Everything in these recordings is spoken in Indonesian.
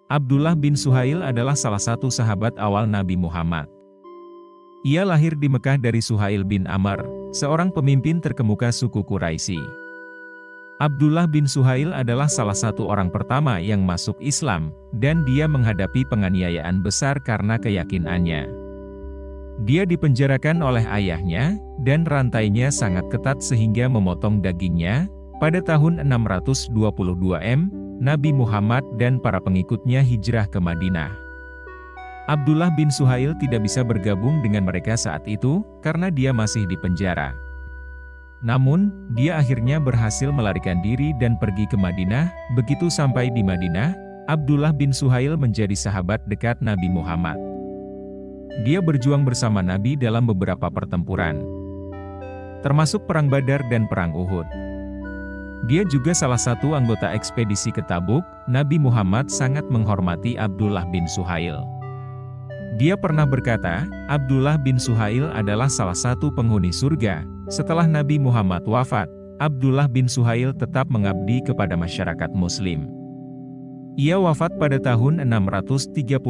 Abdullah bin Suhail adalah salah satu sahabat awal Nabi Muhammad. Ia lahir di Mekah dari Suhail bin Amr, seorang pemimpin terkemuka suku Quraisy. Abdullah bin Suhail adalah salah satu orang pertama yang masuk Islam, dan dia menghadapi penganiayaan besar karena keyakinannya. Dia dipenjarakan oleh ayahnya, dan rantainya sangat ketat sehingga memotong dagingnya. Pada tahun 622 M, Nabi Muhammad dan para pengikutnya hijrah ke Madinah. Abdullah bin Suhail tidak bisa bergabung dengan mereka saat itu, karena dia masih di penjara. Namun, dia akhirnya berhasil melarikan diri dan pergi ke Madinah. Begitu sampai di Madinah, Abdullah bin Suhail menjadi sahabat dekat Nabi Muhammad. Dia berjuang bersama Nabi dalam beberapa pertempuran, termasuk Perang Badar dan Perang Uhud. Dia juga salah satu anggota ekspedisi ke Tabuk. Nabi Muhammad sangat menghormati Abdullah bin Suhail. Dia pernah berkata, Abdullah bin Suhail adalah salah satu penghuni surga. Setelah Nabi Muhammad wafat, Abdullah bin Suhail tetap mengabdi kepada masyarakat Muslim. Ia wafat pada tahun 639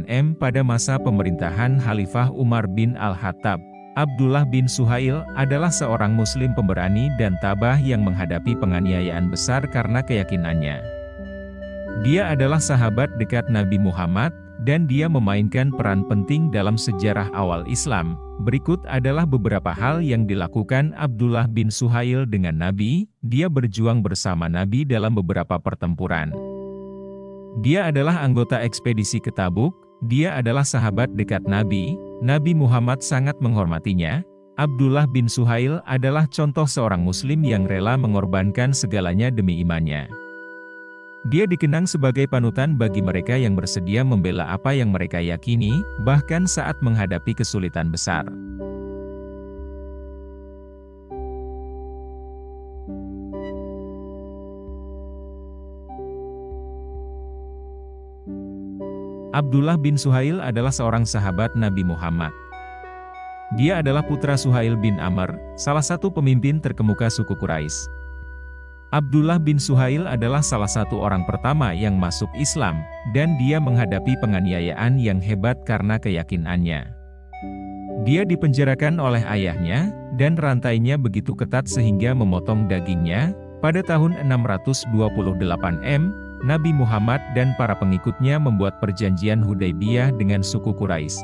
M pada masa pemerintahan Khalifah Umar bin Al-Khattab. Abdullah bin Suhail adalah seorang Muslim pemberani dan tabah yang menghadapi penganiayaan besar karena keyakinannya. Dia adalah sahabat dekat Nabi Muhammad, dan dia memainkan peran penting dalam sejarah awal Islam. Berikut adalah beberapa hal yang dilakukan Abdullah bin Suhail dengan Nabi. Dia berjuang bersama Nabi dalam beberapa pertempuran. Dia adalah anggota ekspedisi ke Tabuk. Dia adalah sahabat dekat Nabi. Nabi Muhammad sangat menghormatinya. Abdullah bin Suhail adalah contoh seorang Muslim yang rela mengorbankan segalanya demi imannya. Dia dikenang sebagai panutan bagi mereka yang bersedia membela apa yang mereka yakini, bahkan saat menghadapi kesulitan besar. Abdullah bin Suhail adalah seorang sahabat Nabi Muhammad. Dia adalah putra Suhail bin Amr, salah satu pemimpin terkemuka suku Quraisy. Abdullah bin Suhail adalah salah satu orang pertama yang masuk Islam, dan dia menghadapi penganiayaan yang hebat karena keyakinannya. Dia dipenjarakan oleh ayahnya, dan rantainya begitu ketat sehingga memotong dagingnya. Pada tahun 628 M, Nabi Muhammad dan para pengikutnya membuat perjanjian Hudaybiyah dengan suku Quraisy.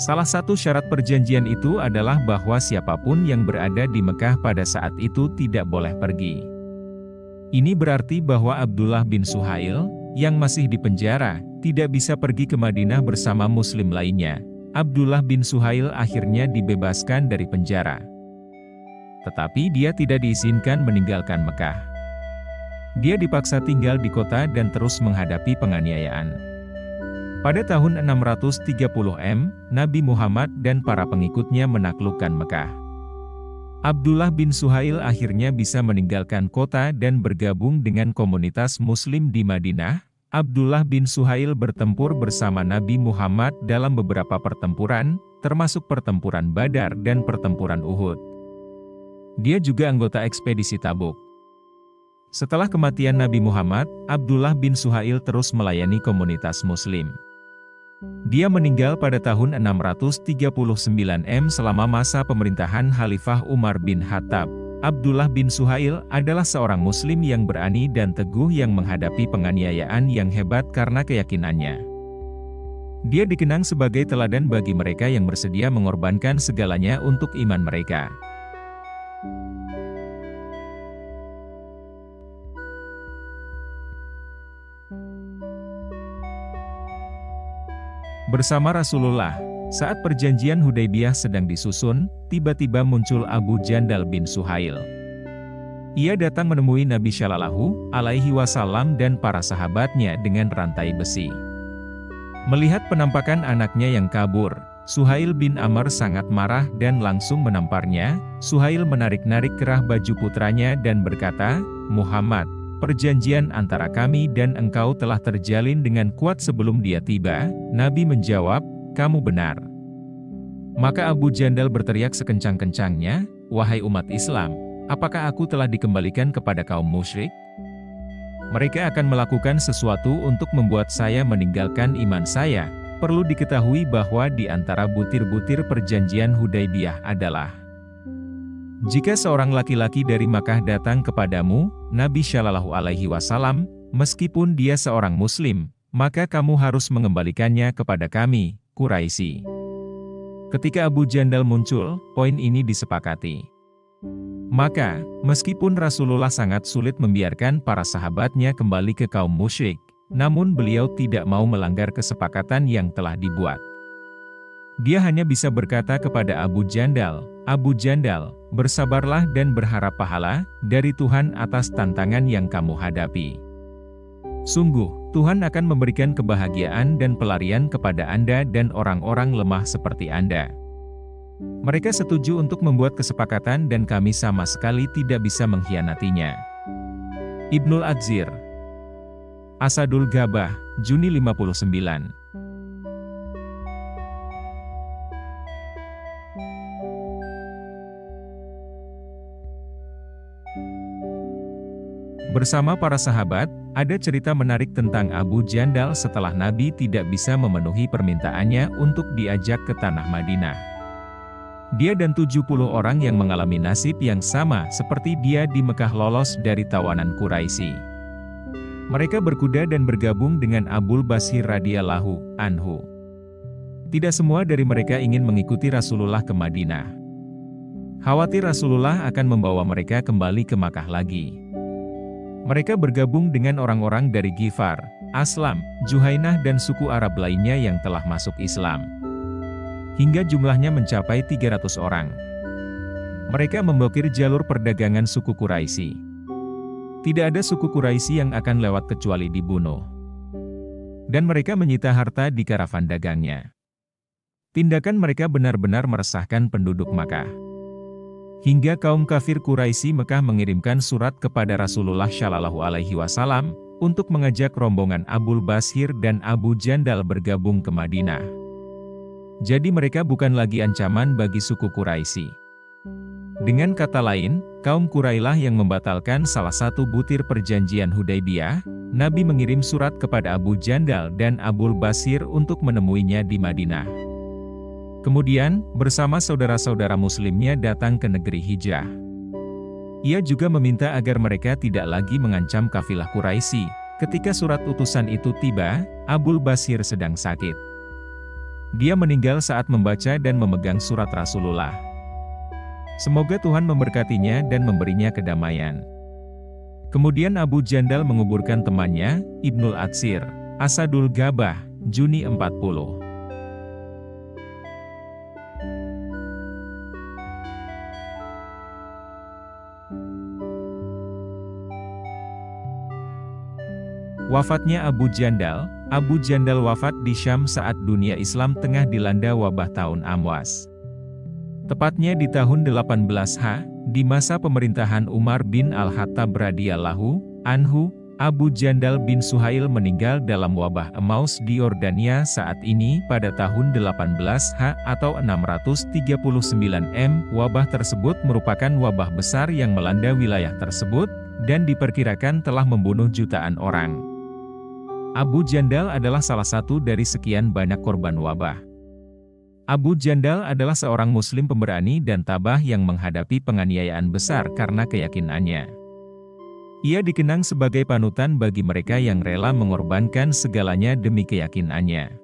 Salah satu syarat perjanjian itu adalah bahwa siapapun yang berada di Mekah pada saat itu tidak boleh pergi. Ini berarti bahwa Abdullah bin Suhail, yang masih di penjara, tidak bisa pergi ke Madinah bersama Muslim lainnya. Abdullah bin Suhail akhirnya dibebaskan dari penjara. Tetapi dia tidak diizinkan meninggalkan Mekah. Dia dipaksa tinggal di kota dan terus menghadapi penganiayaan. Pada tahun 630 M, Nabi Muhammad dan para pengikutnya menaklukkan Mekah. Abdullah bin Suhail akhirnya bisa meninggalkan kota dan bergabung dengan komunitas Muslim di Madinah. Abdullah bin Suhail bertempur bersama Nabi Muhammad dalam beberapa pertempuran, termasuk pertempuran Badar dan pertempuran Uhud. Dia juga anggota ekspedisi Tabuk. Setelah kematian Nabi Muhammad, Abdullah bin Suhail terus melayani komunitas Muslim. Dia meninggal pada tahun 639 M selama masa pemerintahan Khalifah Umar bin Khattab. Abdullah bin Suhail adalah seorang Muslim yang berani dan teguh yang menghadapi penganiayaan yang hebat karena keyakinannya. Dia dikenang sebagai teladan bagi mereka yang bersedia mengorbankan segalanya untuk iman mereka. Bersama Rasulullah, saat perjanjian Hudaybiyah sedang disusun, tiba-tiba muncul Abu Jandal bin Suhail. Ia datang menemui Nabi Shallallahu Alaihi Wasallam dan para sahabatnya dengan rantai besi. Melihat penampakan anaknya yang kabur, Suhail bin Amr sangat marah dan langsung menamparnya. Suhail menarik-narik kerah baju putranya dan berkata, "Muhammad, perjanjian antara kami dan engkau telah terjalin dengan kuat sebelum dia tiba." Nabi menjawab, "Kamu benar." Maka Abu Jandal berteriak sekencang-kencangnya, "Wahai umat Islam, apakah aku telah dikembalikan kepada kaum musyrik?" Mereka akan melakukan sesuatu untuk membuat saya meninggalkan iman saya. Perlu diketahui bahwa di antara butir-butir perjanjian Hudaibiyah adalah, jika seorang laki-laki dari Makkah datang kepadamu, Nabi Shallallahu Alaihi Wasallam, meskipun dia seorang Muslim, maka kamu harus mengembalikannya kepada kami, Quraisy. Ketika Abu Jandal muncul, poin ini disepakati. Maka, meskipun Rasulullah sangat sulit membiarkan para sahabatnya kembali ke kaum musyrik, namun beliau tidak mau melanggar kesepakatan yang telah dibuat. Dia hanya bisa berkata kepada Abu Jandal, "Abu Jandal, bersabarlah dan berharap pahala dari Tuhan atas tantangan yang kamu hadapi. Sungguh, Tuhan akan memberikan kebahagiaan dan pelarian kepada Anda dan orang-orang lemah seperti Anda." Mereka setuju untuk membuat kesepakatan dan kami sama sekali tidak bisa mengkhianatinya. Ibnul Adzir, Asadul Ghabah, Juni 59. Bersama para sahabat, ada cerita menarik tentang Abu Jandal setelah Nabi tidak bisa memenuhi permintaannya untuk diajak ke tanah Madinah. Dia dan 70 orang yang mengalami nasib yang sama seperti dia di Mekah lolos dari tawanan Quraisy. Mereka berkuda dan bergabung dengan Abul Basir radhiyallahu anhu. Tidak semua dari mereka ingin mengikuti Rasulullah ke Madinah. Khawatir Rasulullah akan membawa mereka kembali ke Makkah lagi. Mereka bergabung dengan orang-orang dari Ghifar, Aslam, Juhainah dan suku Arab lainnya yang telah masuk Islam. Hingga jumlahnya mencapai 300 orang. Mereka memblokir jalur perdagangan suku Quraisy. Tidak ada suku Quraisy yang akan lewat kecuali dibunuh. Dan mereka menyita harta di karavan dagangnya. Tindakan mereka benar-benar meresahkan penduduk Makkah. Hingga kaum kafir Quraisy Mekah mengirimkan surat kepada Rasulullah Shallallahu Alaihi Wasallam untuk mengajak rombongan Abul Basir dan Abu Jandal bergabung ke Madinah. Jadi mereka bukan lagi ancaman bagi suku Quraisy. Dengan kata lain, kaum Qurailah yang membatalkan salah satu butir perjanjian Hudaibiyah. Nabi mengirim surat kepada Abu Jandal dan Abul Basir untuk menemuinya di Madinah. Kemudian, bersama saudara-saudara muslimnya datang ke negeri Hijrah. Ia juga meminta agar mereka tidak lagi mengancam kafilah Quraisy. Ketika surat utusan itu tiba, Abul Basir sedang sakit. Dia meninggal saat membaca dan memegang surat Rasulullah. Semoga Tuhan memberkatinya dan memberinya kedamaian. Kemudian Abu Jandal menguburkan temannya, Ibnul Adzir, Asadul Ghabah, Juni 40. Wafatnya Abu Jandal. Abu Jandal wafat di Syam saat dunia Islam tengah dilanda wabah tahun Amwas. Tepatnya di tahun 18H, di masa pemerintahan Umar bin Al-Khattab radhiyallahu anhu, Abu Jandal bin Suhail meninggal dalam wabah Emmaus di Yordania saat ini pada tahun 18H atau 639 M. Wabah tersebut merupakan wabah besar yang melanda wilayah tersebut, dan diperkirakan telah membunuh jutaan orang. Abu Jandal adalah salah satu dari sekian banyak korban wabah. Abu Jandal adalah seorang muslim pemberani dan tabah yang menghadapi penganiayaan besar karena keyakinannya. Ia dikenang sebagai panutan bagi mereka yang rela mengorbankan segalanya demi keyakinannya.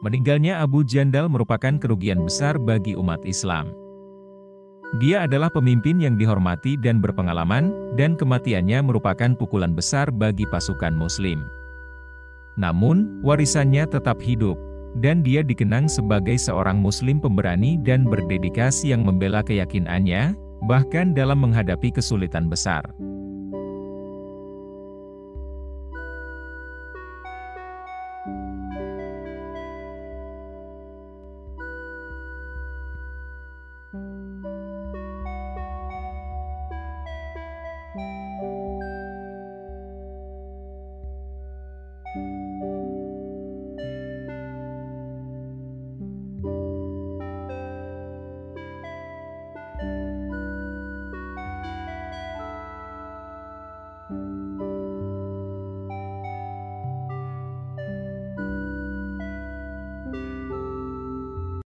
Meninggalnya Abu Jandal merupakan kerugian besar bagi umat Islam. Dia adalah pemimpin yang dihormati dan berpengalaman, dan kematiannya merupakan pukulan besar bagi pasukan muslim. Namun, warisannya tetap hidup, dan dia dikenang sebagai seorang muslim pemberani dan berdedikasi yang membela keyakinannya, bahkan dalam menghadapi kesulitan besar.